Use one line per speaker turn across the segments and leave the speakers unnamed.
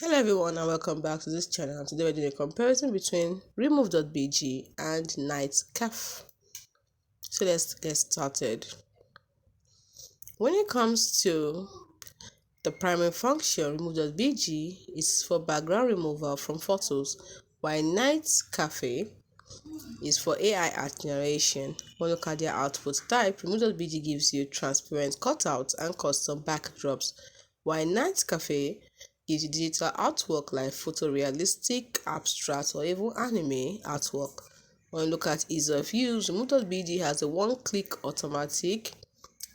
Hello everyone and welcome back to this channel. Today we're doing a comparison between Remove.bg and Nightcafe. So let's get started. When it comes to the primary function, Remove.bg is for background removal from photos, while Nightcafe is for AI art generation. When you look at their output type, Remove.bg gives you transparent cutouts and custom backdrops, while Nightcafe gives you digital artwork like photorealistic, abstract, or even anime artwork. When you look at ease of use, Remove.bg has a one-click automatic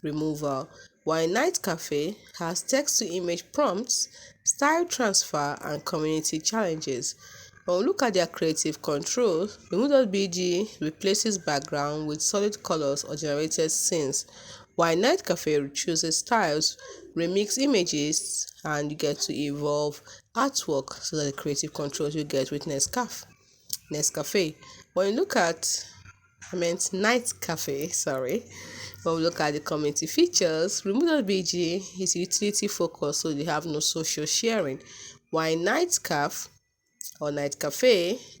removal, while Nightcafe has text-to-image prompts, style transfer, and community challenges. When we look at their creative control, Remove.bg replaces background with solid colors or generated scenes, while Nightcafe chooses styles, remix images, and you get to evolve artwork so that the creative controls you get with Nescafe. When you look at Nightcafe, sorry. When we look at the community features, Remove.bg is utility focused, so they have no social sharing, while Nightcafe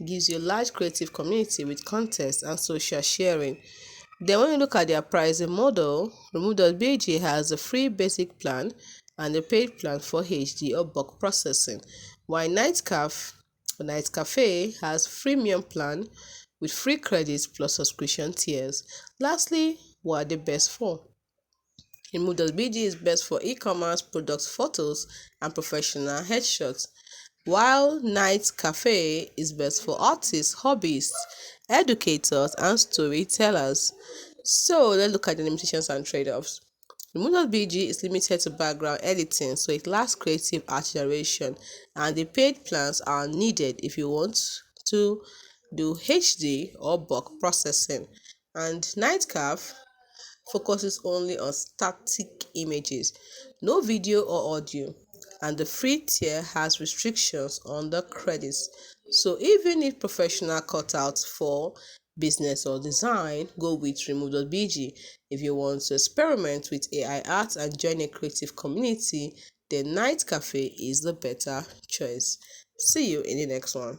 gives you a large creative community with context and social sharing. Then when you look at their pricing model, Remove.bg has a free basic plan and a paid plan for HD or bulk processing, while Nightcafe has freemium plan with free credits plus subscription tiers. Lastly, what are they best for? Remove.bg is best for e-commerce, product photos, and professional headshots, while Nightcafe is best for artists, hobbyists, educators, and storytellers. So let's look at the limitations and trade-offs. Remove.bg is limited to background editing, so it lacks creative art generation, and the paid plans are needed if you want to do HD or bulk processing. And Nightcafe focuses only on static images, no video or audio, and the free tier has restrictions on the credits. So even if professional cutouts for business or design, go with Remove.bg. If you want to experiment with AI art and join a creative community, then Nightcafe is the better choice. See you in the next one.